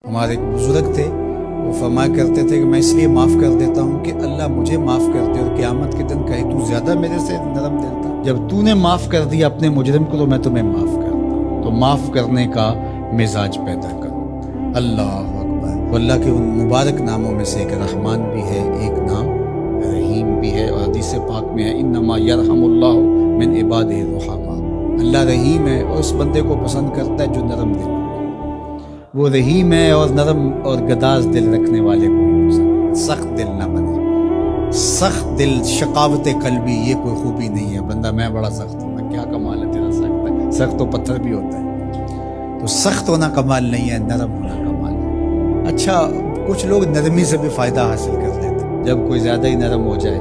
ہمارے ایک بزرگ تھے، وہ فرمایا کرتے تھے کہ میں اس لیے معاف کر دیتا ہوں کہ اللہ مجھے معاف کر دے، اور قیامت کے دن کہے تو زیادہ میرے سے نرم دل تھا، جب تو نے معاف کر دیا اپنے مجرم کو تو میں تمہیں معاف کرتا ہوں۔ تو معاف کرنے کا مزاج پیدا کرو۔ اللہ اکبر۔ وہ اللہ کے ان مبارک ناموں میں سے ایک رحمان بھی ہے، ایک نام رحیم بھی ہے، اور حدیث پاک میں ہے انما یرحم اللہ من عبادہ الرحماء۔ اللہ رحیم ہے اور اس بندے کو پسند کرتا ہے جو نرم دل، وہ رحیم ہے اور نرم اور گداز دل رکھنے والے کو بھی پسند ہے۔ سخت دل نہ بنے، سخت دل، شقاوت قلبی، یہ کوئی خوبی نہیں ہے۔ بندہ میں بڑا سخت ہوں، میں کیا کمال ہے تیرا سخت ہے، سخت تو پتھر بھی ہوتا ہے۔ تو سخت ہونا کمال نہیں ہے، نرم ہونا کمال ہے۔ اچھا، کچھ لوگ نرمی سے بھی فائدہ حاصل کر لیتے ہیں، جب کوئی زیادہ ہی نرم ہو جائے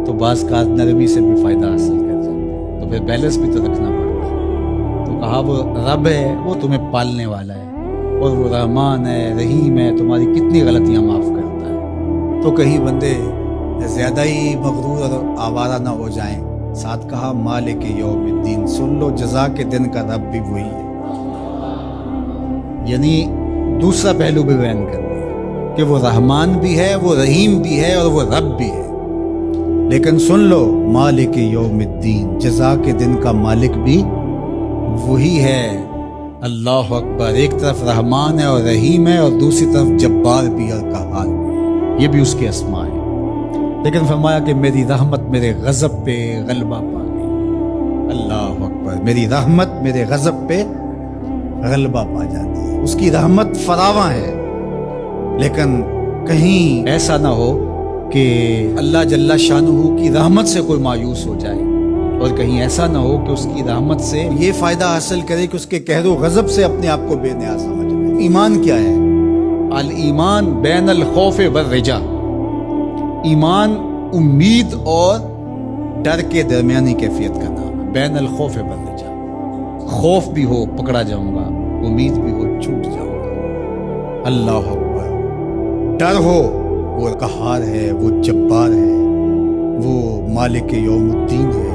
تو بعض کا نرمی سے بھی فائدہ حاصل کر جاتے ہیں، تو پھر بیلنس بھی تو رکھنا پڑتا ہے۔ تو کہا وہ رب ہے، وہ تمہیں پالنے والا ہے، اور وہ رحمان ہے، رحیم ہے، تمہاری کتنی غلطیاں معاف کرتا ہے۔ تو کہیں بندے زیادہ ہی مغرور اور آوارہ نہ ہو جائیں۔ ساتھ کہا مالک یوم الدین، سن لو جزا کے دن کا رب بھی وہی ہے۔ یعنی دوسرا پہلو بھی بیان کر دیا کہ وہ رحمان بھی ہے، وہ رحیم بھی ہے، اور وہ رب بھی ہے، لیکن سن لو مالک یوم الدین، جزا کے دن کا مالک بھی وہی ہے۔ اللہ اکبر۔ ایک طرف رحمان ہے اور رحیم ہے، اور دوسری طرف جبار بھی اور قہار بھی، یہ بھی اس کے اسماء ہیں۔ لیکن فرمایا کہ میری رحمت میرے غضب پہ غلبہ پا گئی۔ اللہ اکبر۔ میری رحمت میرے غضب پہ غلبہ پا جاتی ہے۔ اس کی رحمت فراواں ہے، لیکن کہیں ایسا نہ ہو کہ اللہ جل شانہ کی رحمت سے کوئی مایوس ہو جائے، اور کہیں ایسا نہ ہو کہ اس کی رحمت سے یہ فائدہ حاصل کرے کہ اس کے قہر و غضب سے اپنے آپ کو بے نیاز سمجھ لے۔ ایمان کیا ہے؟ الایمان بین الخوف والرجا۔ ایمان امید اور ڈر کے درمیانی کیفیت کا نام ہے، بین الخوف والرجا۔ خوف بھی ہو پکڑا جاؤں گا، امید بھی ہو چھوٹ جاؤں گا۔ اللہ اکبر۔ ڈر ہو وہ قہار ہے، وہ جبار ہے، وہ مالک یوم الدین ہے،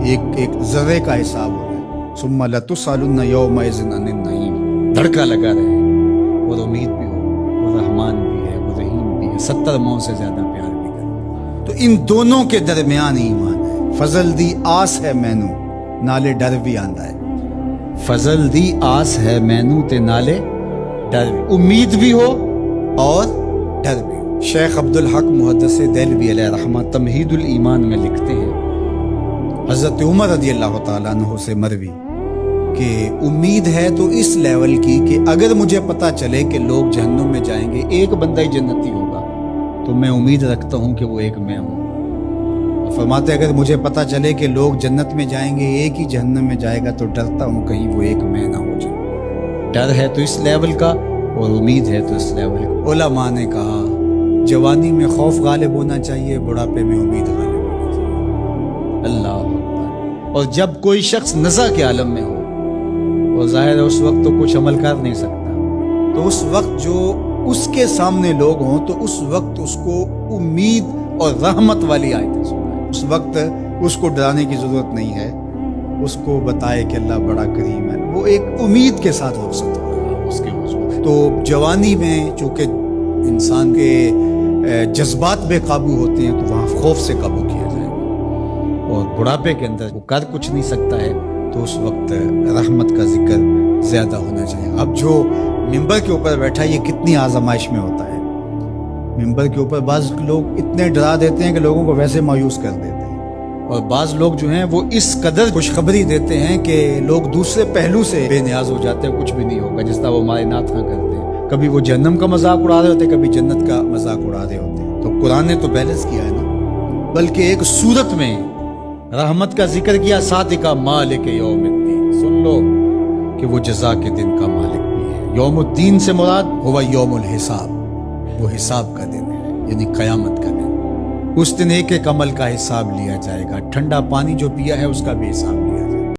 ایک ذرے کا حساب ہو رہا ہے۔ ثم لتسألن یومئذ عن النعیم۔ دھڑکا لگا رہے، اور امید بھی ہو، وہ رحمان بھی ہے، وہ رحیم بھی ہے، 70 ماؤں سے زیادہ پیار بھی کرے۔ تو ان دونوں کے درمیان ایمان ہے۔ فضل دی آس ہے مینو، نالے ڈر بھی آندا ہے۔ فضل دی آس ہے مینو تے نالے ڈر بھی، امید بھی ہو اور ڈر بھی ہو۔ شیخ عبدالحق محدث دہلوی علیہ رحمہ تمہید الایمان میں لکھتے ہیں، حضرت عمر رضی اللہ تعالیٰ عنہ سے مروی، کہ امید ہے تو اس لیول کی کہ اگر مجھے پتا چلے کہ لوگ جہنم میں جائیں گے، ایک بندہ ہی جنتی ہوگا، تو میں امید رکھتا ہوں کہ وہ ایک میں ہوں۔ اور فرماتے اگر مجھے پتا چلے کہ لوگ جنت میں جائیں گے، ایک ہی جہنم میں جائے گا، تو ڈرتا ہوں کہیں وہ ایک میں نہ ہو جائے۔ ڈر ہے تو اس لیول کا، اور امید ہے تو اس لیول کا۔ علماء نے کہا جوانی میں خوف غالب ہونا چاہیے، بڑھاپے میں امید غالب ہونا چاہیے۔ اللہ اکبر۔ اور جب کوئی شخص نزع کے عالم میں ہو، اور ظاہر ہے اس وقت تو کچھ عمل کر نہیں سکتا، تو اس وقت جو اس کے سامنے لوگ ہوں تو اس وقت اس کو امید اور رحمت والی آیتیں سنائیں۔ اس وقت اس کو ڈرانے کی ضرورت نہیں ہے، اس کو بتائے کہ اللہ بڑا کریم ہے، وہ ایک امید کے ساتھ رخصت ہوگا اس کے حضور۔ تو جوانی میں چونکہ انسان کے جذبات بے قابو ہوتے ہیں، تو وہاں خوف سے قابو کیا جائے گا، اور بڑھاپے کے اندر وہ کر کچھ نہیں سکتا ہے، تو اس وقت رحمت کا ذکر زیادہ ہونا چاہیے۔ اب جو ممبر کے اوپر بیٹھا، یہ کتنی آزمائش میں ہوتا ہے۔ ممبر کے اوپر بعض لوگ اتنے ڈرا دیتے ہیں کہ لوگوں کو ویسے مایوس کر دیتے ہیں، اور بعض لوگ جو ہیں وہ اس قدر خوشخبری دیتے ہیں کہ لوگ دوسرے پہلو سے بے نیاز ہو جاتے ہیں، کچھ بھی نہیں ہوگا، جس طرح وہ ہمارے نعت خواں کرتے ہیں۔ کبھی وہ جہنم کا مذاق اڑا رہے ہوتے ہیں، کبھی جنت کا مذاق اڑا رہے ہوتے ہیں۔ تو قرآن نے تو بیلنس کیا ہے نا، بلکہ ایک صورت میں رحمت کا ذکر کیا، ساتھ کا مالک یوم الدین، سن لو کہ وہ جزا کے دن کا مالک بھی ہے۔ یوم الدین سے مراد ہوا یوم الحساب، وہ حساب کا دن ہے، یعنی قیامت کا دن۔ اس دن ایک ایک عمل کا حساب لیا جائے گا، ٹھنڈا پانی جو پیا ہے اس کا بھی حساب